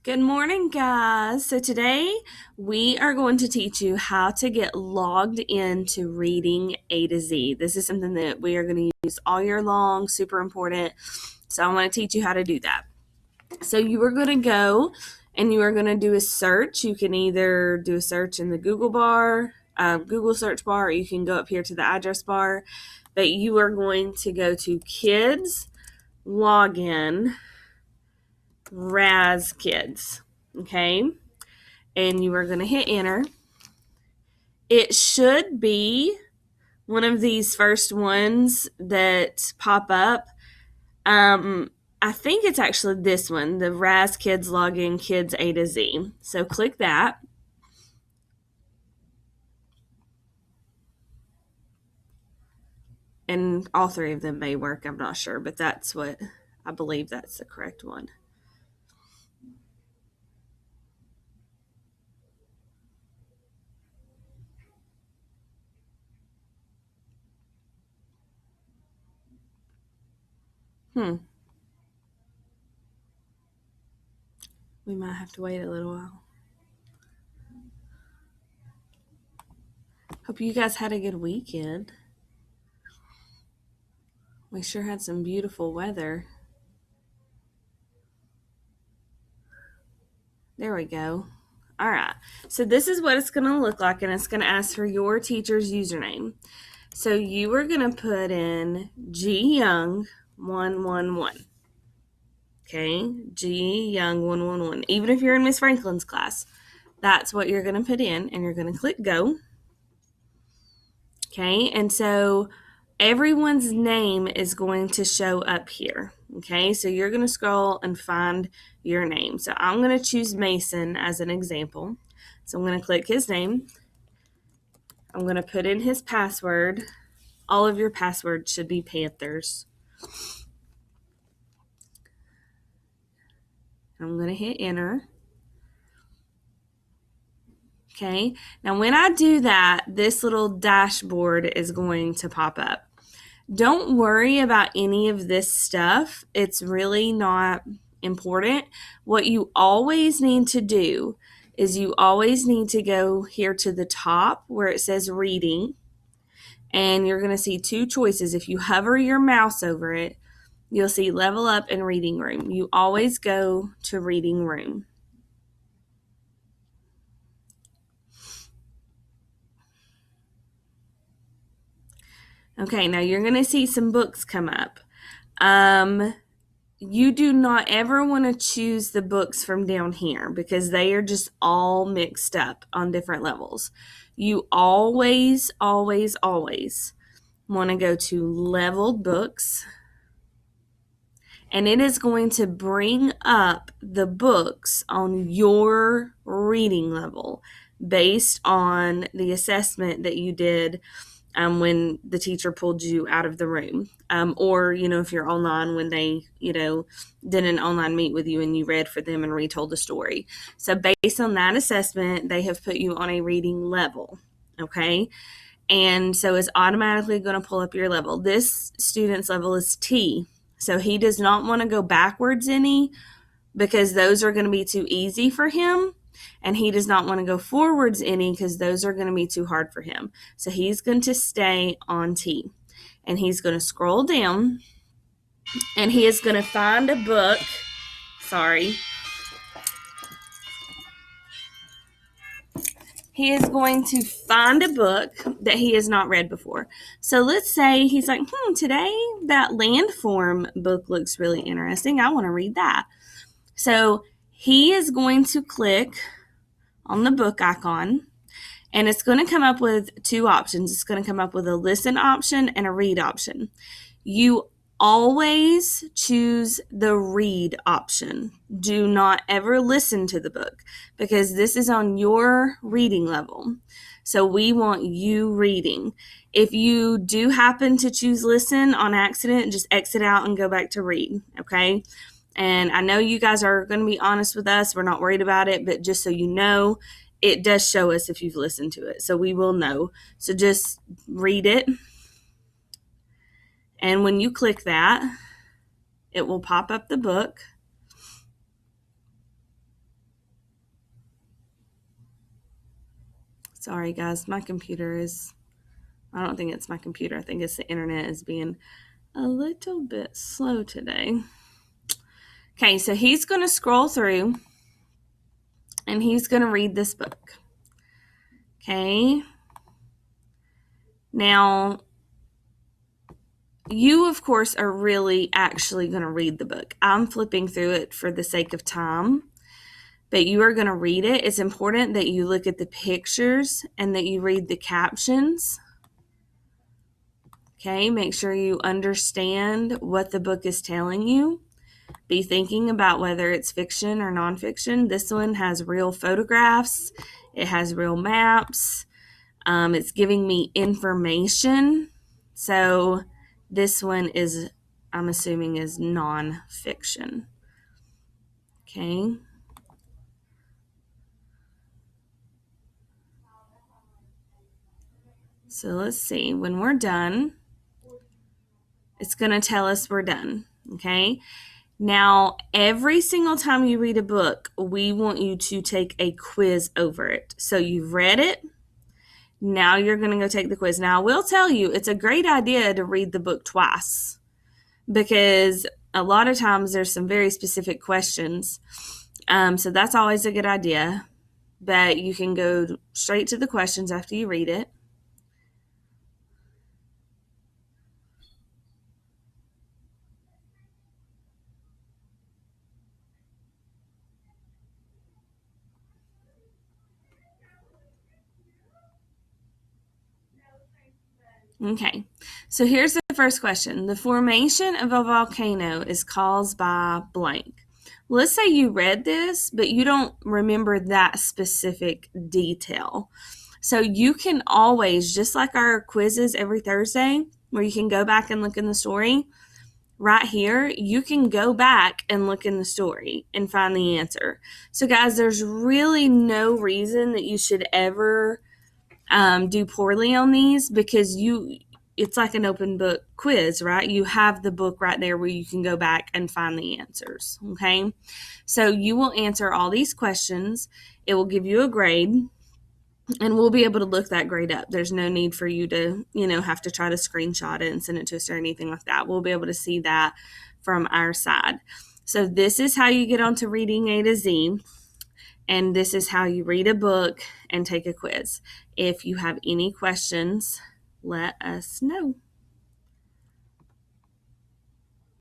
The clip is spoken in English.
Good morning, guys. So today we are going to teach you how to get logged into Reading A to Z. This is something that we are going to use all year long, super important. So I want to teach you how to do that. So you are going to go and you are going to do a search. You can either do a search in the Google search bar, or you can go up here to the address bar. But you are going to go to Kids Login Raz Kids. Okay, and you are going to hit enter. It should be one of these first ones that pop up. I think it's actually this one, the Raz Kids Login Kids A to Z. So click that. And all three of them may work, I'm not sure, but I believe that's the correct one. We might have to wait a little while. Hope you guys had a good weekend. We sure had some beautiful weather. There we go. All right. So this is what it's going to look like, and it's going to ask for your teacher's username. So you are going to put in G Young 111. Okay, G Young 111. Even if you're in Miss Franklin's class, that's what you're going to put in, and you're going to click go. Okay, and so everyone's name is going to show up here. Okay, so you're going to scroll and find your name. So I'm going to choose Mason as an example. So I'm going to click his name. I'm going to put in his password. All of your passwords should be Panthers. I'm going to hit enter. Okay, now when I do that, this little dashboard is going to pop up. Don't worry about any of this stuff. It's really not important. What you always need to do is you always need to go here to the top where it says reading, and you're going to see two choices. If you hover your mouse over it, you'll see level up and reading room. You always go to reading room. Okay, now you're going to see some books come up. You do not ever want to choose the books from down here because they are just all mixed up on different levels. You always, always, always want to go to leveled books, and it is going to bring up the books on your reading level based on the assessment that you did when the teacher pulled you out of the room. Or, if you're online, when they, did an online meet with you and you read for them and retold the story. So based on that assessment, they have put you on a reading level, okay? And so it's automatically going to pull up your level. This student's level is T. So he does not want to go backwards any because those are going to be too easy for him. And he does not want to go forwards any because those are going to be too hard for him. So he's going to stay on T. And he's going to scroll down. And he is going to find a book. Sorry. He is going to find a book that he has not read before. So let's say he's like, today that landform book looks really interesting. I want to read that. So he is going to click on the book icon, and it's going to come up with two options. It's going to come up with a listen option and a read option. You always choose the read option. Do not ever listen to the book because this is on your reading level. So we want you reading. If you do happen to choose listen on accident, just exit out and go back to read, okay? And I know you guys are going to be honest with us. We're not worried about it, but just so you know, it does show us if you've listened to it. So we will know. So just read it. And when you click that, it will pop up the book. Sorry, guys. My computer is, I don't think it's my computer. I think it's the internet is being a little bit slow today. Okay, so he's going to scroll through and he's going to read this book. Okay. Now, you, of course, are really actually going to read the book. I'm flipping through it for the sake of time, but you are going to read it. It's important that you look at the pictures and that you read the captions. Okay, make sure you understand what the book is telling you. Be thinking about whether it's fiction or nonfiction. This one has real photographs. It has real maps. It's giving me information. So this one is, I'm assuming, is nonfiction. Okay. So let's see. When we're done, it's going to tell us we're done. Okay. Now, every single time you read a book, we want you to take a quiz over it. So you've read it. Now you're going to go take the quiz. Now, I will tell you, it's a great idea to read the book twice because a lot of times there's some very specific questions. So that's always a good idea. But you can go straight to the questions after you read it. Okay, so here's the first question. The formation of a volcano is caused by blank. Let's say you read this, but you don't remember that specific detail. So you can always, just like our quizzes every Thursday, where you can go back and look in the story, right here, you can go back and look in the story and find the answer. So guys, there's really no reason that you should ever do poorly on these because it's like an open book quiz, right? You have the book right there where you can go back and find the answers. Okay. So you will answer all these questions. It will give you a grade and we'll be able to look that grade up. There's no need for you to, have to try to screenshot it and send it to us or anything like that. We'll be able to see that from our side. So this is how you get onto reading A to Z. And this is how you read a book and take a quiz. If you have any questions, let us know.